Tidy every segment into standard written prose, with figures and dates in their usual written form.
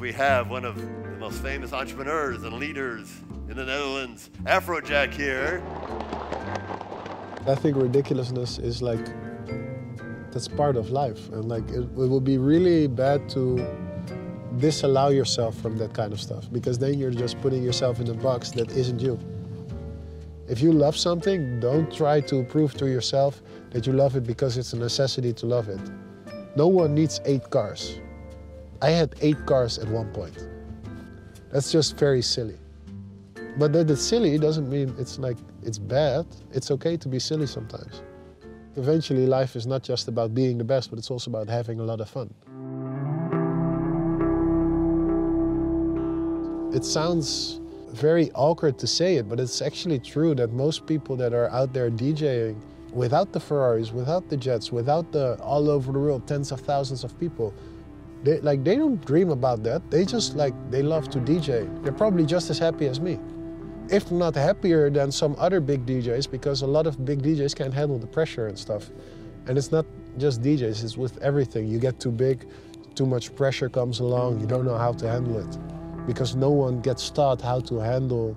we have one of the most famous entrepreneurs and leaders in the Netherlands, Afrojack here. I think ridiculousness is like, that's part of life. And like, it would be really bad to disallow yourself from that kind of stuff, because then you're just putting yourself in a box that isn't you. If you love something, don't try to prove to yourself that you love it because it's a necessity to love it. No one needs 8 cars. I had 8 cars at one point. That's just very silly. But that it's silly doesn't mean it's like, it's bad. It's okay to be silly sometimes. Eventually, life is not just about being the best, but it's also about having a lot of fun. It sounds very awkward to say it, but it's actually true that most people that are out there DJing, without the Ferraris, without the jets, without the all over the world tens of thousands of people, they don't dream about that. They just they love to DJ. They're probably just as happy as me, if not happier than some other big DJs, because a lot of big DJs can't handle the pressure and stuff. And it's not just DJs, it's with everything. You get too big, too much pressure comes along, you don't know how to handle it, because no one gets taught how to handle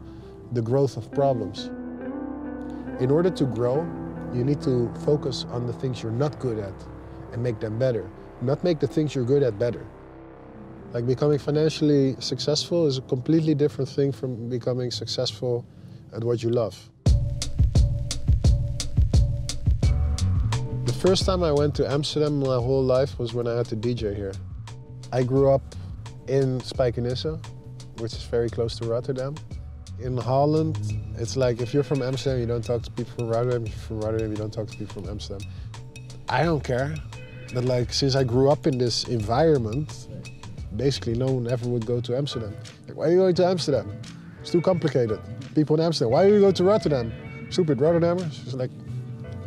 the growth of problems. In order to grow, you need to focus on the things you're not good at and make them better, not make the things you're good at better. Like, becoming financially successful is a completely different thing from becoming successful at what you love. The first time I went to Amsterdam my whole life was when I had to DJ here. I grew up in Spijkenisse, which is very close to Rotterdam. In Holland, it's like, if you're from Amsterdam, you don't talk to people from Rotterdam. If you're from Rotterdam, you don't talk to people from Amsterdam. I don't care. But like, since I grew up in this environment, basically no one ever would go to Amsterdam. Like, why are you going to Amsterdam? It's too complicated. People in Amsterdam, why do you go to Rotterdam? Stupid Rotterdammers. It's like,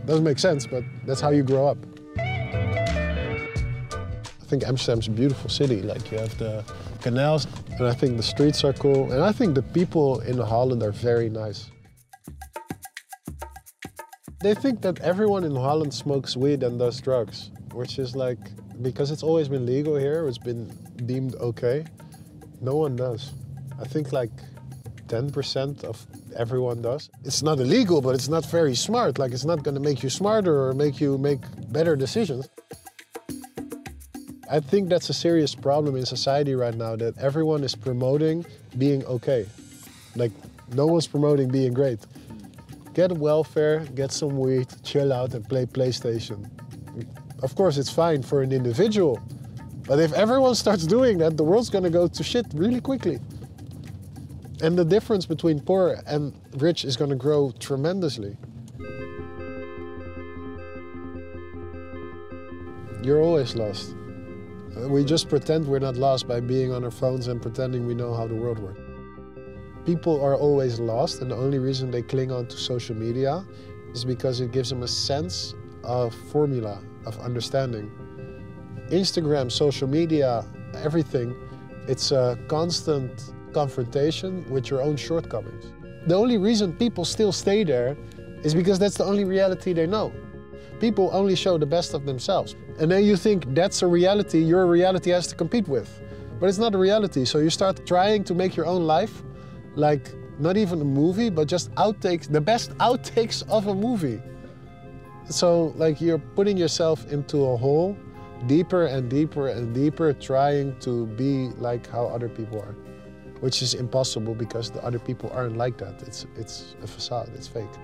doesn't make sense, but that's how you grow up. I think Amsterdam's a beautiful city. Like, you have the canals, and I think the streets are cool, and I think the people in Holland are very nice. They think that everyone in Holland smokes weed and does drugs, which is like, because it's always been legal here, it's been deemed okay, no one does. I think like 10% of everyone does. It's not illegal, but it's not very smart. Like, it's not gonna make you smarter or make you make better decisions. I think that's a serious problem in society right now, that everyone is promoting being okay. Like, no one's promoting being great. Get welfare, get some weed, chill out and play PlayStation. Of course, it's fine for an individual, but if everyone starts doing that, the world's gonna go to shit really quickly. And the difference between poor and rich is gonna grow tremendously. You're always lost. We just pretend we're not lost by being on our phones and pretending we know how the world works. People are always lost, and the only reason they cling on to social media is because it gives them a sense of formula, of understanding. Instagram, social media, everything, it's a constant confrontation with your own shortcomings. The only reason people still stay there is because that's the only reality they know. People only show the best of themselves. And then you think that's a reality your reality has to compete with. But it's not a reality, so you start trying to make your own life like not even a movie, but just outtakes, the best outtakes of a movie. So like, you're putting yourself into a hole, deeper and deeper and deeper, trying to be like how other people are, which is impossible because the other people aren't like that. It's a facade, it's fake.